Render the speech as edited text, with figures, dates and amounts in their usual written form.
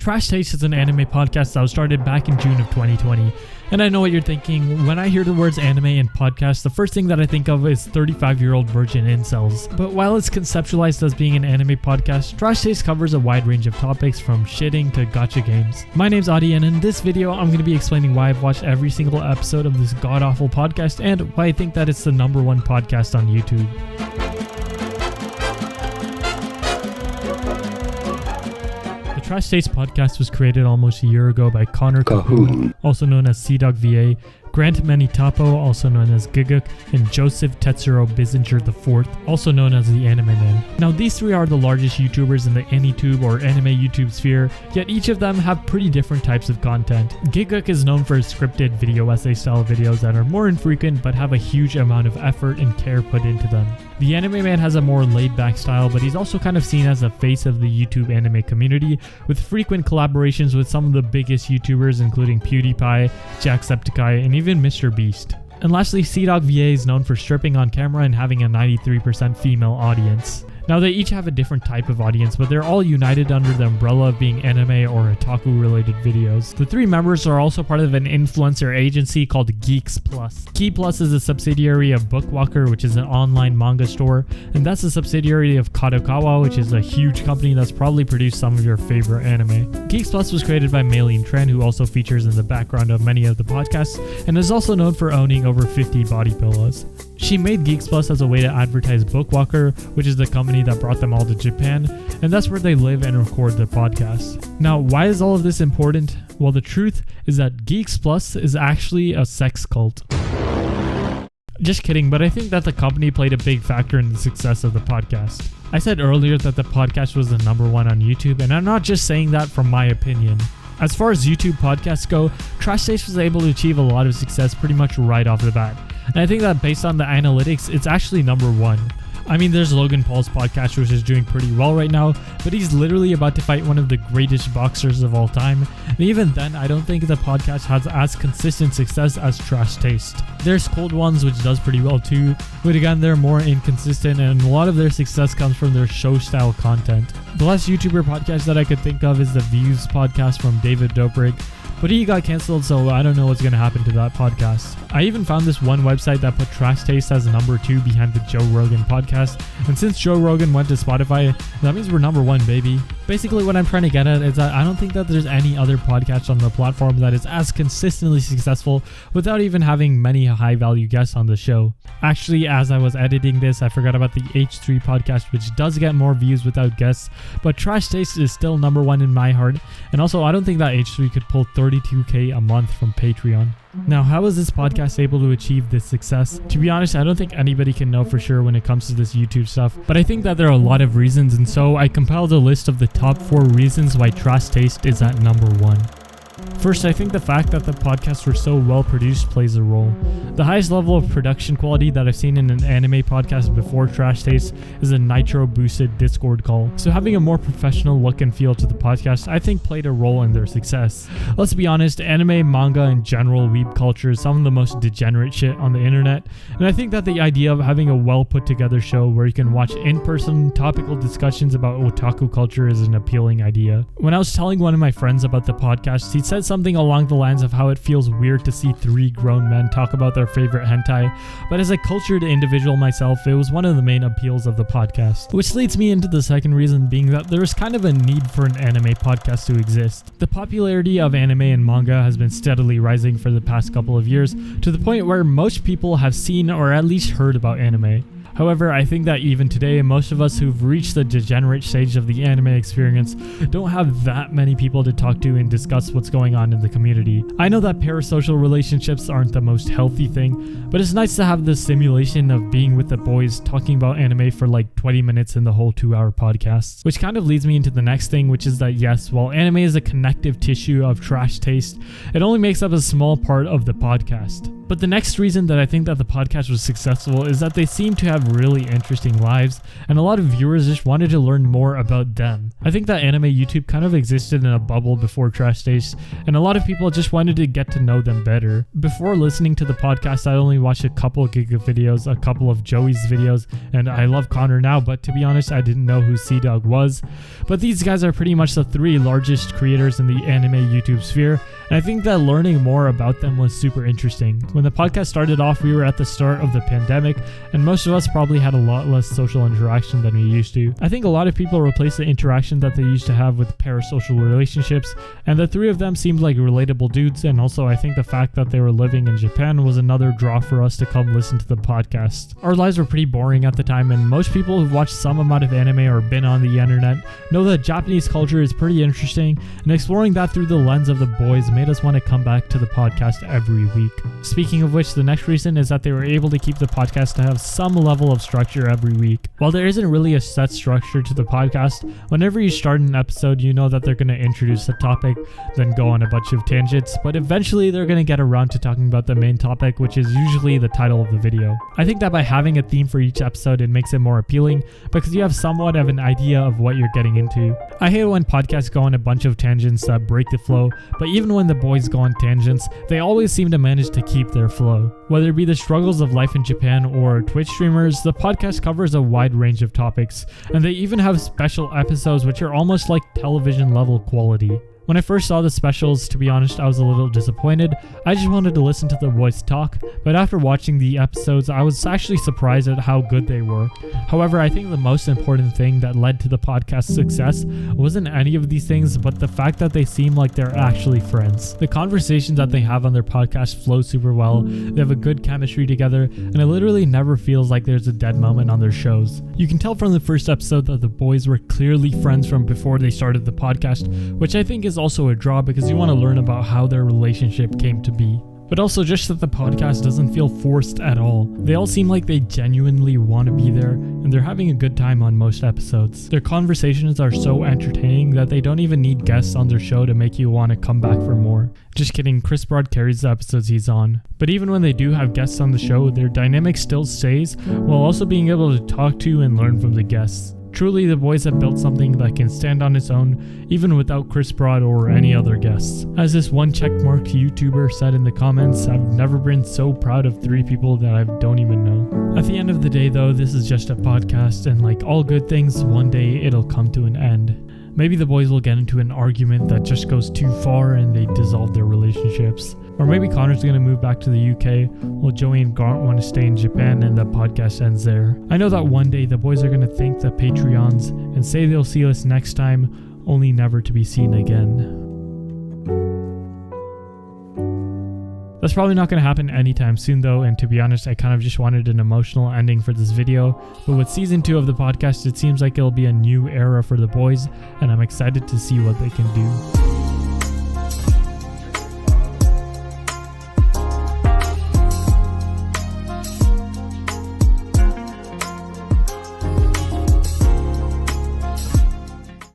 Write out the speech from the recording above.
Trash Taste is an anime podcast that was started back in June of 2020. And I know what you're thinking. When I hear the words anime and podcast, the first thing that I think of is 35-year-old virgin incels. But while it's conceptualized as being an anime podcast, Trash Taste covers a wide range of topics from shitting to gacha games. My name's Adi, and in this video, I'm going to be explaining why I've watched every single episode of this god-awful podcast and why I think that it's the #1 podcast on YouTube. The Trash Taste podcast was created almost a year ago by Connor Cahoon, also known as CDawgVa, Grant Manitapo, also known as Gigguk, and Joseph Tetsuro Bissinger IV, also known as the Anime Man. Now, these three are the largest YouTubers in the AnyTube or anime YouTube sphere, yet each of them have pretty different types of content. Gigguk is known for his scripted video essay style videos that are more infrequent but have a huge amount of effort and care put into them. The Anime Man has a more laid-back style, but he's also kind of seen as the face of the YouTube anime community, with frequent collaborations with some of the biggest YouTubers including PewDiePie, Jacksepticeye, and even Mr. Beast. And lastly, CDawgVa is known for stripping on camera and having a 93% female audience. Now, they each have a different type of audience, but they're all united under the umbrella of being anime or otaku related videos. The three members are also part of an influencer agency called Geeks Plus. Geeks Plus is a subsidiary of Bookwalker, which is an online manga store, and that's a subsidiary of Kadokawa, which is a huge company that's probably produced some of your favorite anime. Geeks Plus was created by Maylene Tran, who also features in the background of many of the podcasts, and is also known for owning over 50 body pillows. She made Geeks Plus as a way to advertise Bookwalker, which is the company that brought them all to Japan, and that's where they live and record their podcasts. Now, why is all of this important? Well, the truth is that Geeks Plus is actually a sex cult. Just kidding, but I think that the company played a big factor in the success of the podcast. I said earlier that the podcast was the #1 on YouTube, and I'm not just saying that from my opinion. As far as YouTube podcasts go, Trash Taste was able to achieve a lot of success pretty much right off the bat. And I think that based on the analytics, it's actually #1. I mean, there's Logan Paul's podcast, which is doing pretty well right now, but he's literally about to fight one of the greatest boxers of all time. And even then, I don't think the podcast has as consistent success as Trash Taste. There's Cold Ones, which does pretty well too, but again, they're more inconsistent, and a lot of their success comes from their show-style content. The last YouTuber podcast that I could think of is the Views podcast from David Dobrik, but he got cancelled, so I don't know what's going to happen to that podcast. I even found this one website that put Trash Taste as #2 behind the Joe Rogan podcast, and since Joe Rogan went to Spotify, that means we're #1, baby. Basically, what I'm trying to get at is that I don't think that there's any other podcast on the platform that is as consistently successful without even having many high-value guests on the show. Actually, as I was editing this, I forgot about the H3 podcast, which does get more views without guests, but Trash Taste is still #1 in my heart, and also I don't think that H3 could pull 32K a month from Patreon. Now, how is this podcast able to achieve this success? To be honest, I don't think anybody can know for sure when it comes to this YouTube stuff, but I think that there are a lot of reasons, and so I compiled a list of the top 4 reasons why Trash Taste is at #1. First, I think the fact that the podcasts were so well produced plays a role. The highest level of production quality that I've seen in an anime podcast before Trash Taste is a nitro boosted Discord call. So having a more professional look and feel to the podcast, I think played a role in their success. Let's be honest, anime, manga, and general weeb culture is some of the most degenerate shit on the internet, and I think that the idea of having a well put together show where you can watch in-person topical discussions about otaku culture is an appealing idea. When I was telling one of my friends about the podcast, he said something along the lines of how it feels weird to see 3 grown men talk about their favorite hentai, but as a cultured individual myself, it was one of the main appeals of the podcast. Which leads me into the second reason, being that there's kind of a need for an anime podcast to exist. The popularity of anime and manga has been steadily rising for the past couple of years, to the point where most people have seen or at least heard about anime. However, I think that even today, most of us who've reached the degenerate stage of the anime experience don't have that many people to talk to and discuss what's going on in the community. I know that parasocial relationships aren't the most healthy thing, but it's nice to have the simulation of being with the boys talking about anime for like 20 minutes in the whole 2-hour podcast. Which kind of leads me into the next thing, which is that yes, while anime is a connective tissue of Trash Taste, it only makes up a small part of the podcast. But the next reason that I think that the podcast was successful is that they seem to have really interesting lives, and a lot of viewers just wanted to learn more about them. I think that anime YouTube kind of existed in a bubble before Trash Taste, and a lot of people just wanted to get to know them better. Before listening to the podcast, I only watched a couple of Gigguk videos, a couple of Joey's videos, and I love Connor now, but to be honest, I didn't know who CDawg was. But these guys are pretty much the 3 largest creators in the anime YouTube sphere, and I think that learning more about them was super interesting. When the podcast started off, we were at the start of the pandemic, and most of us probably had a lot less social interaction than we used to. I think a lot of people replaced the interaction that they used to have with parasocial relationships, and the 3 of them seemed like relatable dudes, and also I think the fact that they were living in Japan was another draw for us to come listen to the podcast. Our lives were pretty boring at the time, and most people who've watched some amount of anime or been on the internet know that Japanese culture is pretty interesting, and exploring that through the lens of the Boiis made us want to come back to the podcast every week. Speaking of which, the next reason is that they were able to keep the podcast to have some level of structure every week. While there isn't really a set structure to the podcast, whenever you start an episode, you know that they're going to introduce a topic, then go on a bunch of tangents, but eventually they're going to get around to talking about the main topic, which is usually the title of the video. I think that by having a theme for each episode, it makes it more appealing because you have somewhat of an idea of what you're getting into. I hate when podcasts go on a bunch of tangents that break the flow, but even when the Boiis go on tangents, they always seem to manage to keep their flow. Whether it be the struggles of life in Japan or Twitch streamers, the podcast covers a wide range of topics, and they even have special episodes which are almost like television level quality. When I first saw the specials, to be honest, I was a little disappointed. I just wanted to listen to the Boiis talk, but after watching the episodes, I was actually surprised at how good they were. However, I think the most important thing that led to the podcast's success wasn't any of these things, but the fact that they seem like they're actually friends. The conversations that they have on their podcast flow super well, they have a good chemistry together, and it literally never feels like there's a dead moment on their shows. You can tell from the first episode that the Boiis were clearly friends from before they started the podcast, which I think is also a draw because you want to learn about how their relationship came to be. But also just that the podcast doesn't feel forced at all. They all seem like they genuinely want to be there, and they're having a good time on most episodes. Their conversations are so entertaining that they don't even need guests on their show to make you want to come back for more. Just kidding, Chris Broad carries the episodes he's on. But even when they do have guests on the show, their dynamic still stays, while also being able to talk to and learn from the guests. Truly, the Boiis have built something that can stand on its own, even without Chris Broad or any other guests. As this one checkmarked YouTuber said in the comments, I've never been so proud of 3 people that I don't even know. At the end of the day though, this is just a podcast, and like all good things, one day it'll come to an end. Maybe the Boiis will get into an argument that just goes too far and they dissolve their relationships. Or maybe Connor's going to move back to the UK while Joey and Grant want to stay in Japan and the podcast ends there. I know that one day the Boiis are going to thank the Patreons and say they'll see us next time, only never to be seen again. That's probably not going to happen anytime soon though, and to be honest, I kind of just wanted an emotional ending for this video, but with season 2 of the podcast, it seems like it'll be a new era for the Boiis, and I'm excited to see what they can do.